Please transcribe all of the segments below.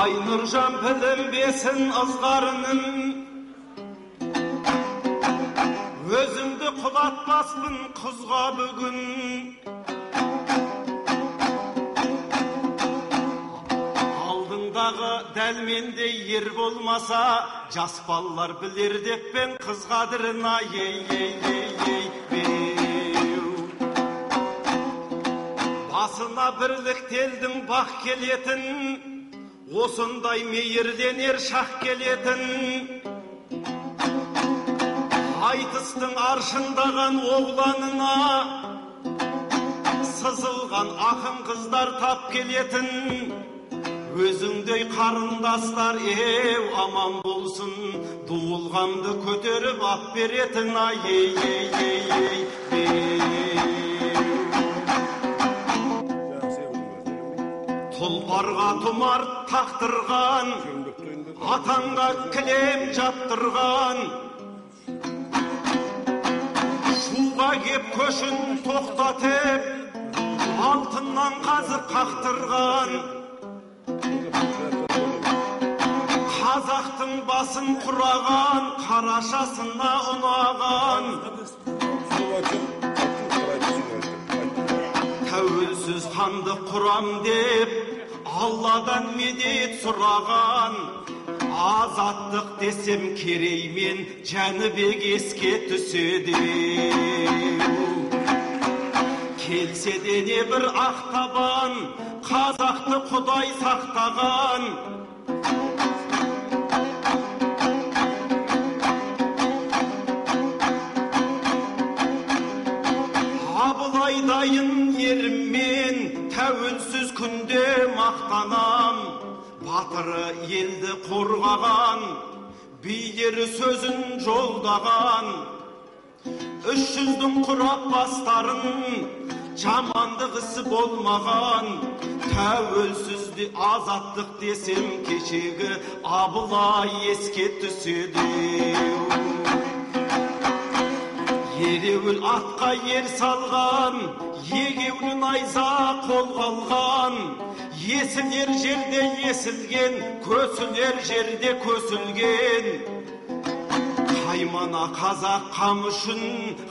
Aynurjan bilinbesin ızgarının, özümді құлатпаспын қызға бүгін. Алдыңдағы дәл мендей ер болмаса, жас балалар білер деппен қыз қадірін басына бірліктелдің бақ келетін, осындай мейірленер шақ келетін. Айтыстың аршындаған оғланына сызылған ақын қыздар тап келетін. Өзіңдей қарындастар аман болсын, дуылғанды көтеріп ап беретін. Тұлпарға тұмар тақтырған, атанға кілем жаптырған, шуға кеп көшін тоқтатып, алтыннан қазық қақтырған. Қазақтың басын құраған, қарашасына ұнаған. Тәуелсіз ханды құрам деп, Алладан медет сұраған. Азаттық десем Кереймен Жәнібек еске түседі. Келсе де не бір ақтабан, қазақты Құдай сақтаған. Абылайдайын еріммен тәуелсіз күнде мақтанам. Батыры елді қорғаған, билері сөзін жолдаған. 300-дің құрап бастарын, жамандық ісі болмаған. Тәуелсізді азаттық десем кешегі Абылай еске түседі. Ереуіл атқа ер салған, егеуін айза қолға алған. Есілер жерде есілген, көсілер жерде көсілген. Қаймана қазақ қамышын,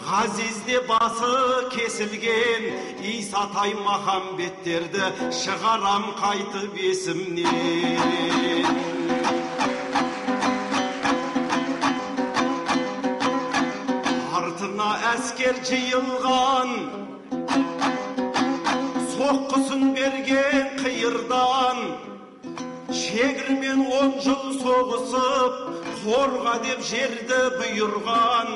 ғазизде басы кесілген. Исатай Махамбеттерді шығарам қайтып есімнен. Артына әскер жиылған, соққысын берген қиырдан. Шегірмен 10 жыл соғысып, қорға деп жерді бұйырған.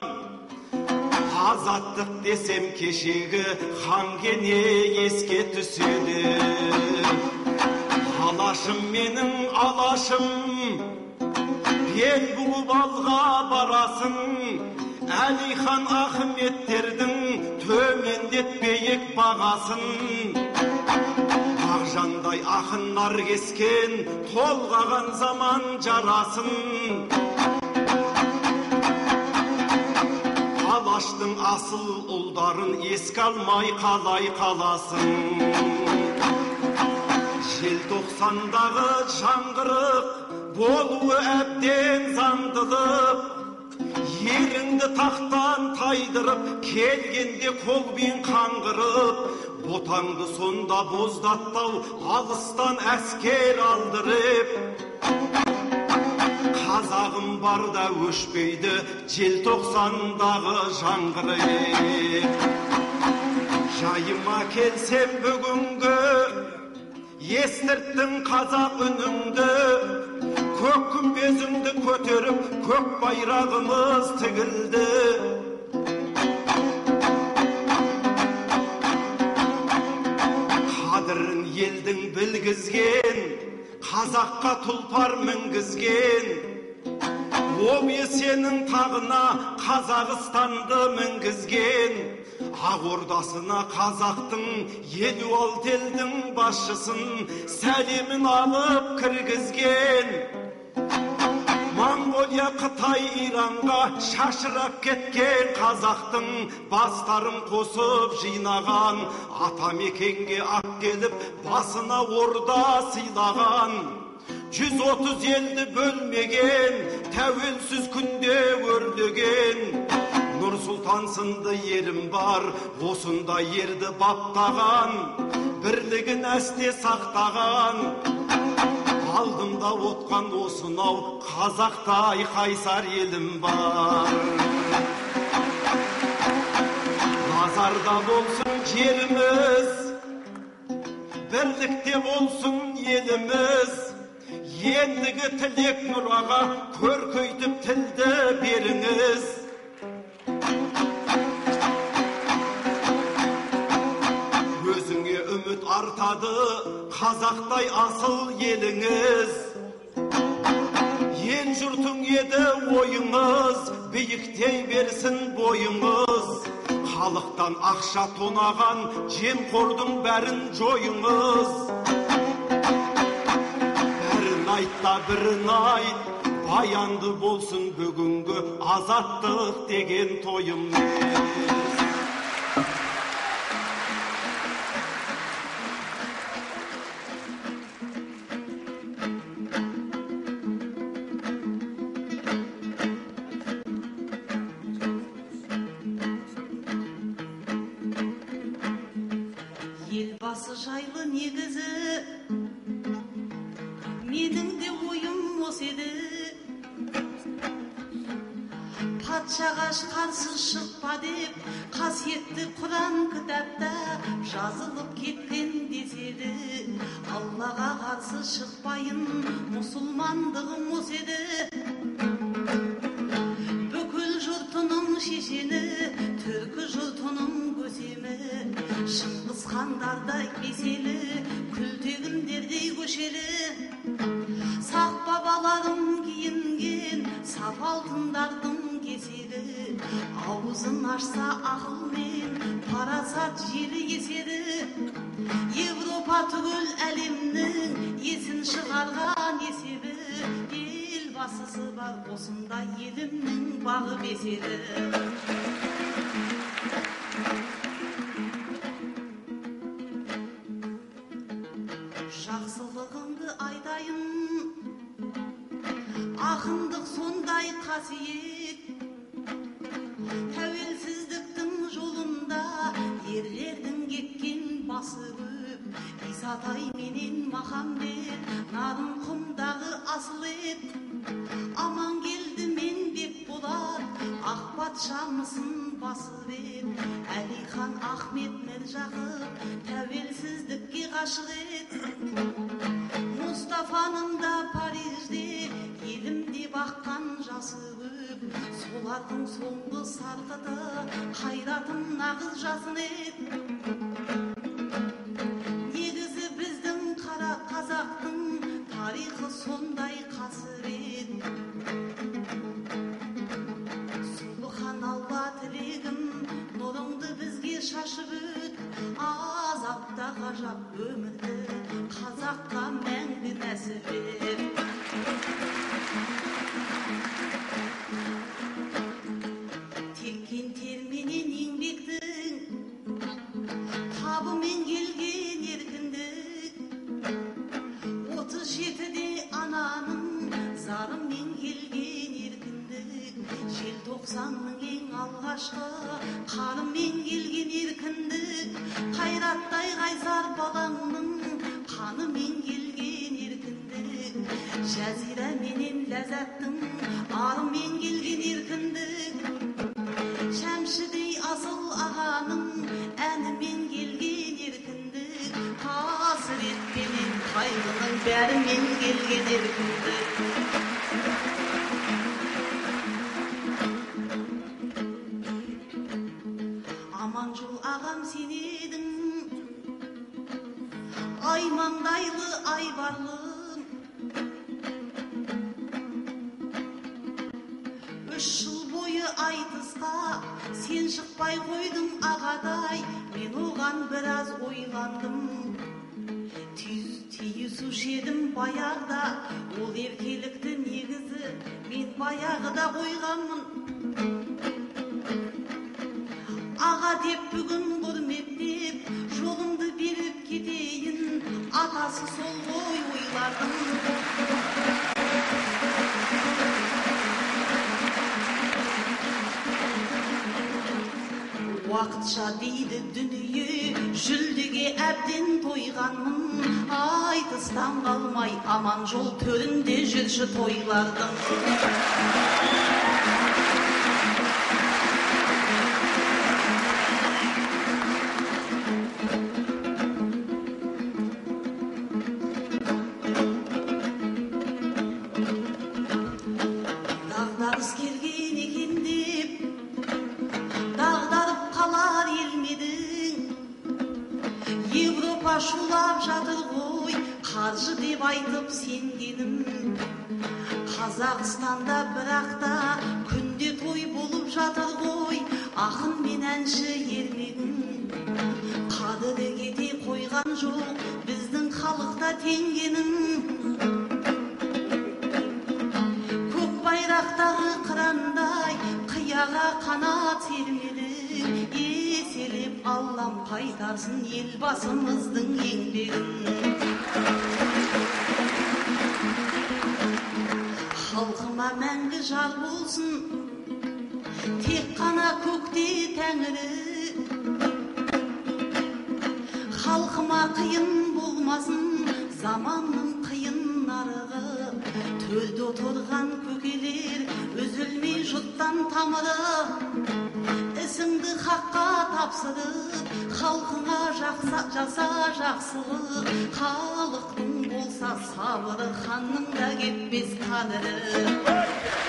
Азаттық десем кешегі хан кене еске түседі. Алашым менің алашым, бел буып алға барасын. Әлихан Ахметтердің төмендетпейік бағасын. Ақжандай ақындар кескен, толғаған заман жарасын. Алаштың асыл ұлдарын еске алмай қалай қаласын. Желтоқсандағы жаңғырық болуы әбден заңдылық. Еріңді тақтан тайдырып, келгенде қолбен қаңғырып. Ботаңды сонда боздаттау, алыстан әскер алдырып. Қазағым барда өшпейді, желтоқсандағы жаңғырып. Жайыма келсем бүгінгі, естірттің қазақ үніңді. Көк күмбезіңді көтеріп, көк байрағымыз тігілді. Қадірін елдің білгізген, қазаққа тұлпар мінгізген. Ол сенің тағына Қазақстанды мінгізген. Ақ ордасына қазақтың 56 елдің басшысын сәлемін алып кіргізген. Монғолия, Қытай, Иранға шашырап кеткен қазақтың бастарын қосып жинаған. Атамекенге ақ келіп басына орда сыйлаған. 130 елді бөлмеген, тәуелсіз күнде өрлеген. Нұр Сұлтан сынды елім бар, осында ерді баптаған, бірлігін әсте сақтаған. Алдымда отқан осынау, қазақтай қайсар елім бар. Назарда болсын жеріміз, бірлікте болсын еліміз. Ендігі тілек мұраға көркейтіп тілді беріңіз. Өзіңе үміт артады қазақтай асыл еліңіз. Ен жұртың еді ойыңыз, биіктей берсін бойыңыз. Халықтан ақша тонаған жемқордың бәрін жойыңыз. Бірін айтта бірін айт, баянды болсын бүгінгі азаттық деген тойымыз. Елбасы жайлы негізі менің де ойым осы еді. Патшаға қарсы шықпа деп қасиетті Құран кітапта жазылып кеткен деседі. Аллаға қарсы шықпайын, мұсылмандығым осы еді. Бүкіл жұртының шешені, түркі жұртының көсемі. Шыңғыс хандардай еселі, күлтегіндердей көшелі. Сақ бабаларым киінген, саф алтындардың кесегі. Аузын ашса ақылмен, парасат желі еседі. Европа түгіл әлемнің есін шығарған есебі. Елбасысы бар осында елімнің бағы беседі. Жақсылығыңды айтайын, ақындық сондай қасиет. Тәуелсіздіктің жолында ерлердің кеткен басы көп. Исатай менен Махамбет, Нарынқұмдағы асыл ет. Аман келді мен бек болар, ақ патшамысын басып ет. Әлихан Ахмет Міржақып тәуелсіздікке ғашық ет. Мұстафаның да Парижде елімде баққан жасы көп. Солардың соңғы сарқыты қайратым нағыз жасын ет. Негізі біздің қара қазақтың тарихы сондай қасірет. Субхан Алла тілегім, нұрыңды бізге шашып өт. Азапта ғажап өмірді қазаққа мәңгі нәсіп ет. Теккен терменен еңбектің, табымен келген еркіндік. 37-де ананың зарымен келген еркіндік. Желтоқсанның ең алғашқы қарымен келген еркіндік. Қайраттай қайсар балаңның қанымен келген еркіндік. Жазира менен ләззаттың арымен келген еркіндік. Шәмшідей асыл ағаның әнімен келген еркіндік. Қасіретпенен қайғының бәрімен келген еркіндік. Аманжол ағам сен едің, аймаңдайлы айбарлым. 3 жыл бойы айтысқа сен шықпай қойдың ағадай. Мен оған біраз ойландым. Түйісуші едім баяғыда, ол еркелікті негізі мен баяғыда қойғанмын. Аға деп бүгін құрметтеп, жолыңды беріп кетейін. Ата бағасы сол ғой ойлардың. Уақытша дейді дүние, жүлдеге әбден тойғанмын. Айтыстан қалмай аман жол төрінде жүрші тойлардың. Дағдарыс келген екен деп дағдарып қалар елмедің. Европа шулап жатыр ғой, қаржы деп айтып сенгенім. Қазақстанда бірақта күнде той болып жатыр ғой, ақын мен әнші ермегін. Қадірі кете қойған жоқ біздің халықта теңгенің. Көк байрақтағы қырандай қияға қанат сермедің. Еселеп Аллам қайтарсын елбасымыздың еңбегін. Халқыма мәңгі жар болсын, тек қана көкте тәңірі. Халқыма қиын болмасын заманның қиын нарығы. Төлде отырған көкелер үзілмей жұттан тамыры. Ісіңді хаққа тапсырып, халқыңа жаса жақсылық. Халықтың болса сабыры, ханның да кетпес қадірі.